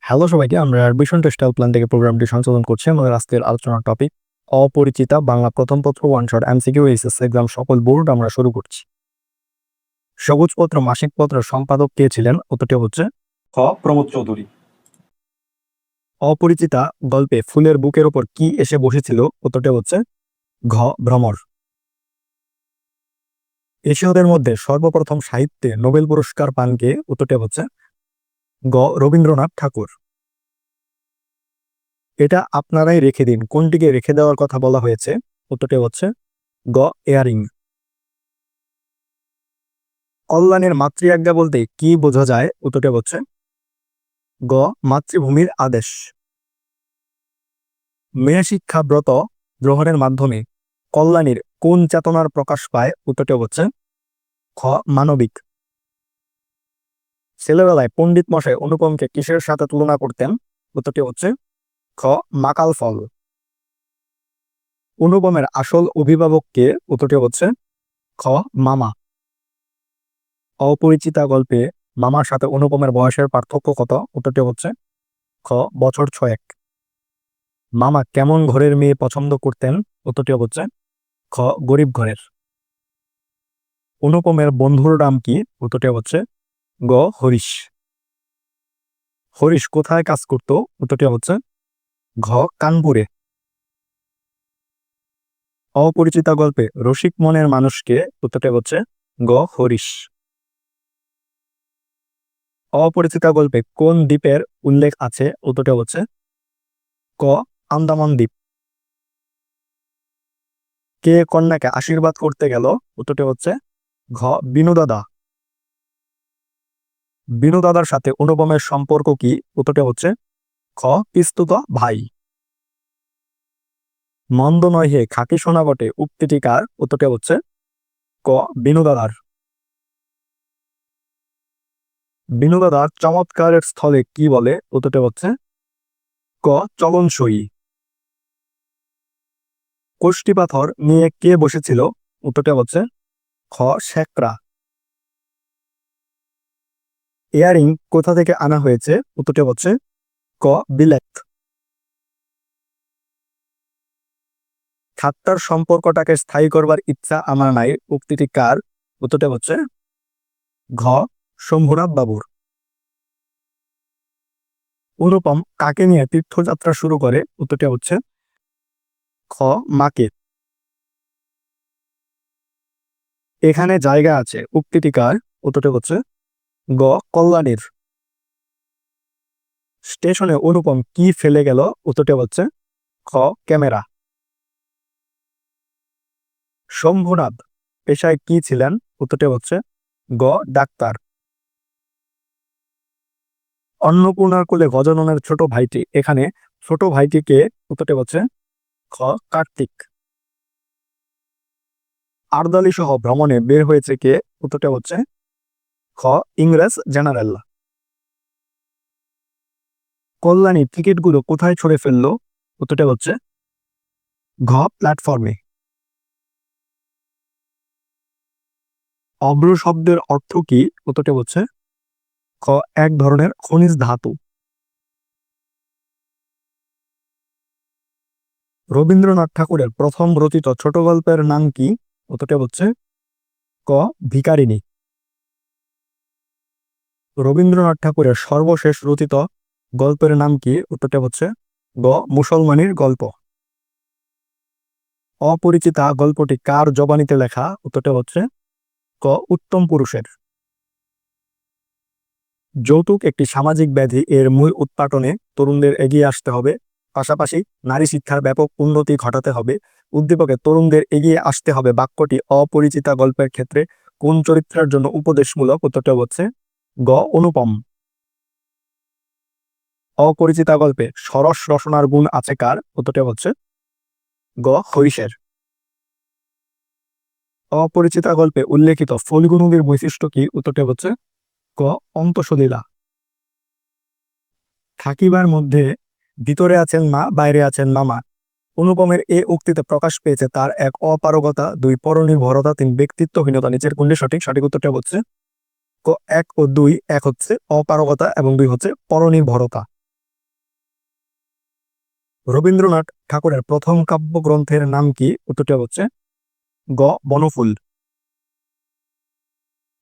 Hello সবাইকে, আমরা admission textile plan থেকে প্রোগ্রামটি সংশোধন করছি। আমাদের আজকের আলোচনার টপিক অপরিচিতা বাংলা প্রথম পত্র one shot MCQ HS exam সকল বোর্ড। আমরা শুরু করছি। সবুজপত্র মাসিক পত্রের সম্পাদক কে ছিলেন? উত্তরটি হচ্ছে খ প্রমোদ চৌধুরী। অপরিচিতা গল্পে ফুলের বুকের উপর কি এসে বসেছিল? উত্তরটি হচ্ছে ঘ ভ্রমর। এশীয়দের মধ্যে সর্বপ্রথম সাহিত্যে নোবেল পুরস্কার পান কে? উত্তরটি হচ্ছে গ রবীন্দ্রনাথ ঠাকুর। এটা আপনারাই রেখে দিন কোনটিকে রেখে দেওয়ার কথা বলা হয়েছে? উত্তরটি হচ্ছে গ এয়ারিং। কল্যাণের মাতৃআজ্ঞা বলতে কি বোঝা যায়? উত্তরটি হচ্ছে গ মাতৃভূমির আদেশ। মেয়ে শিক্ষা ব্রত গ্রহণের মাধ্যমে কল্যাণীর কোন চেতনার প্রকাশ পায়? উত্তরটি হচ্ছে খ মানবিক। ছেলেবেলায় পণ্ডিত মশাই অনুপমকে কিসের সাথে তুলনা করতেন? উত্তরটি হচ্ছে খ মাকাল ফল। অনুপমের আসল অভিভাবক কে? উত্তরটি হচ্ছে খ মামা। অপরিচিতা গল্পে মামার সাথে অনুপমের বয়সের পার্থক্য কত? উত্তরটি হচ্ছে খ বছর 6। মামা কেমন ঘরের মেয়ে পছন্দ করতেন? উত্তরটি হচ্ছে খ গরিব ঘরের। অনুপমের বন্ধুর নাম কি? উত্তরটি হচ্ছে গ হরিশ। হরিশ কোথায় কাজ করত? উত্তরটি হচ্ছে ঘ কানপুরে। অপরিচিতা গল্পে রসিক মনের মানুষকে? উত্তরটি হচ্ছে গ হরিশ। অপরিচিতা গল্পে কোন দ্বীপের উল্লেখ আছে? উত্তরটি হচ্ছে ক আন্দামান দ্বীপ। কে কন্যাকে আশীর্বাদ করতে গেল? উত্তরটি হচ্ছে ঘ বিনুদাদা। বিনুদাদার সাথে অনুপমের সম্পর্ক কি? উত্তরটি হচ্ছে খ পিস্তুত ভাই। মন্দ নয় হে খাকি সোনা বটে উক্তিটি কার? উত্তরটি হচ্ছে ক বিনুদাদার। বিনুদাদার চমৎকারের স্থলে কি বলে? উত্তরটি হচ্ছে ক চলনসই। কোষ্ঠী পাথর নিয়ে কে বসেছিল? উত্তরটি হচ্ছে খ শেখরা। ইয়ারিং কোথা থেকে আনা হয়েছে? উত্তরটি হচ্ছে ক বিলেত। ঠাট্টার সম্পর্কটাকে স্থায়ী করবার ইচ্ছা আমার নাই উক্তিটি কার? উত্তরটি হচ্ছে ঘ শম্ভুনাথ বাবুর। অনুপম কাকে নিয়ে তীর্থযাত্রা শুরু করে? উত্তরটি হচ্ছে খ মাকে। এখানে জায়গা আছে উক্তিটি কার? উত্তরটি হচ্ছে গ কল্যাণীর। স্টেশনে অনুপম কি ফেলে গেল? উত্তরটি হচ্ছে খ ক্যামেরা। শম্ভুনাথ পেশায় কি ছিলেন? উত্তরটি হচ্ছে গ ডাক্তার। অন্নপূর্ণার কোলে গজাননের ছোট ভাইটি, এখানে ছোট ভাইটিকে? উত্তরটি হচ্ছে খ কার্তিক। আর্দালি সহ ভ্রমণে বের হয়েছে কে? উত্তরটি হচ্ছে খ ইংরেজ জেনারেল। কল্যাণী টিকিটগুলো কোথায় ছড়ে ফেললো? উত্তরটি হচ্ছে ঘ প্ল্যাটফর্মে। অব্র শব্দের অর্থ কি? উত্তরটি হচ্ছে খ এক ধরনের খনিজ ধাতু। রবীন্দ্রনাথ ঠাকুরের প্রথম রচিত ছোট গল্পের নাম কি? উত্তরটি হচ্ছে ক ভিখারিণী। রবীন্দ্রনাথ ঠাকুরের সর্বশেষ রচিত গল্পের নাম কি? উত্তরটি হচ্ছে গ মুসলমানির গল্প। অপরিচিতা গল্পটি কার জবানিতে লেখা? উত্তরটি হচ্ছে ক উত্তম পুরুষের। যৌতুক একটি সামাজিক ব্যাধি, এর মূল উৎপাটনে তরুণদের এগিয়ে আসতে হবে, পাশাপাশি নারী শিক্ষার ব্যাপক উন্নতি ঘটাতে হবে। উদ্দীপকে তরুণদের এগিয়ে আসতে হবে বাক্যটি অপরিচিতা গল্পের ক্ষেত্রে কোন চরিত্রের জন্য উপদেশমূলক? উত্তরটি হচ্ছে গ অনুপম। অপরিচিতা গল্পে সরস রসনার গুণ আছে কার? উত্তরটি হচ্ছে গ হরিশের। অপরিচিতা গল্পে উল্লেখিত ফল্গু নদীর বৈশিষ্ট্য কি? উত্তরটি হচ্ছে ক অন্তঃসলীলা। থাকিবার মধ্যে ভিতরে আছেন মা, বাইরে আছেন মামা। অনুপমের এ উক্তিতে প্রকাশ পেয়েছে তার এক অপারগতা, দুই পরনির্ভরতা, তিন ব্যক্তিত্বহীনতা। নিচের কোনটি সঠিক? সঠিক উত্তরটা হচ্ছে ক 1 ও 2। 1 হচ্ছে অপারগতা এবং 2 হচ্ছে পরনির্ভরতা। রবীন্দ্রনাথ ঠাকুরের প্রথম কাব্যগ্রন্থের নাম কি? উত্তরটি হচ্ছে গ বনফুল।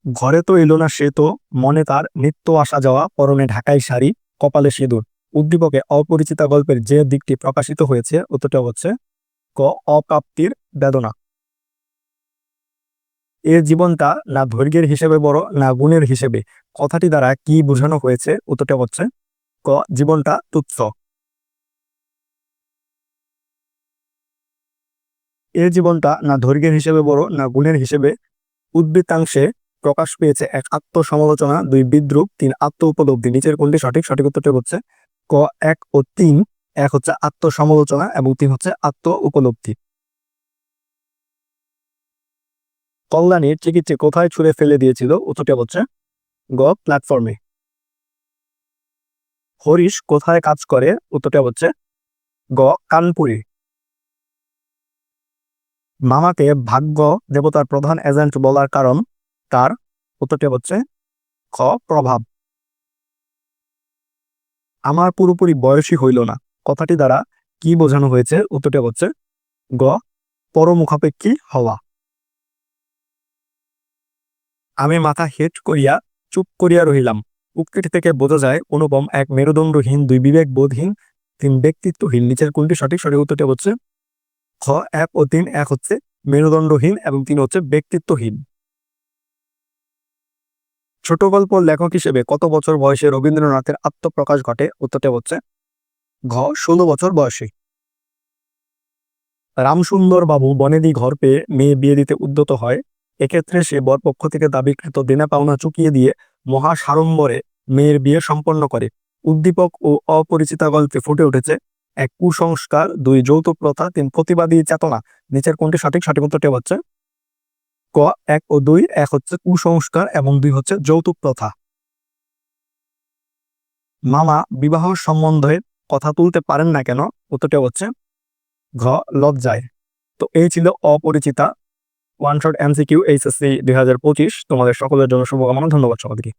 ঘরে তো এলো না সে তো, মনে তার নিত্য আসা যাওয়া, পরনে ঢাকাই শাড়ি, কপালে সিঁদুর। উদ্দীপকে অপরিচিতা গল্পের যে দিকটি প্রকাশিত হয়েছে? উত্তরটা হচ্ছে ক অপ্রাপ্তির বেদনা। এর জীবনটা না দৈর্ঘ্যের হিসেবে বড় না গুণের হিসেবে, কথাটি দ্বারা কি বোঝানো হয়েছে? উত্তরটা হচ্ছে ক জীবনটা তুচ্ছ। এর জীবনটা না দৈর্ঘ্যের হিসেবে বড় না গুণের হিসেবে উদ্বৃত্তাংশে প্রকাশ পেয়েছে: 1 আত্মসমালোচনা, 2 বিদ্রূপ, 3 আত্ম উপলব্ধি। নিচের কোনটি সঠিক? সঠিক উত্তরটি হচ্ছে ক 1 ও 3। 1 হচ্ছে আত্মসমালোচনা এবং 3 হচ্ছে আত্ম উপলব্ধি। কল্যাণীর টিকিটটি কোথায় ছুঁড়ে ফেলে দিয়েছিল? উত্তরটি হচ্ছে গ প্ল্যাটফর্মে। হরিশ কোথায় কাজ করে? উত্তরটি হচ্ছে গ কানপুরে। মামাকে ভাগ্য দেবতার প্রধান এজেন্ট বলার কারণ তার? উত্তরটি হচ্ছে খ প্রভাব। আমার পুরোপুরি বয়সী হইল না, কথাটি দ্বারা কি বোঝানো হয়েছে? উত্তরটি হচ্ছে গ পরমুখাপেক্ষী হওয়া। আমি মাথা হেট করিয়া চুপ করিয়া রহিলাম, উক্তিটি থেকে বোঝা যায় অনুপম 1 মেরুদণ্ডহীন, 2 বিবেকবোধহীন, 3 ব্যক্তিত্বহীন। নিচের কোনটি সঠিক? সঠিক উত্তরটি হচ্ছে খ 1 ও 3। 1 হচ্ছে মেরুদণ্ডহীন এবং 3 হচ্ছে ব্যক্তিত্বহীন। ছোট গল্প লেখক হিসেবে কত বছর বয়সে রবীন্দ্রনাথের আত্মপ্রকাশ ঘটে? উত্তরটি হচ্ছে ঘ 16 বছর বয়সে। রামসুন্দর বাবু বনেদি ঘর পেয়ে মেয়ে বিয়ে দিতে উদ্যত হয়। এক্ষেত্রে সে বরপক্ষ থেকে দাবিকৃত দেনা পাওনা চুকিয়ে দিয়ে মহা সাড়ম্বরে মেয়ের বিয়ে সম্পন্ন করে। উদ্দীপক ও অপরিচিতা গল্পে ফুটে উঠেছে: 1 কুসংস্কার, 2 যৌতুক প্রথা, 3 প্রতিবাদী চেতনা। নিচের কোনটি সঠিক? সঠিক উত্তরটি হচ্ছে ক 1 ও 2। 1 হচ্ছে কুসংস্কার এবং 2 হচ্ছে যৌতুক প্রথা। মামা বিবাহ সম্বন্ধে কথা তুলতে পারেন না কেন? উত্তরটি হচ্ছে ঘ লজ্জায়। তো এই ছিল Aparichita one shot MCQ HSC 2025। তোমাদের সকলের জন্য শুভকামনা। ধন্যবাদ সবাইকে।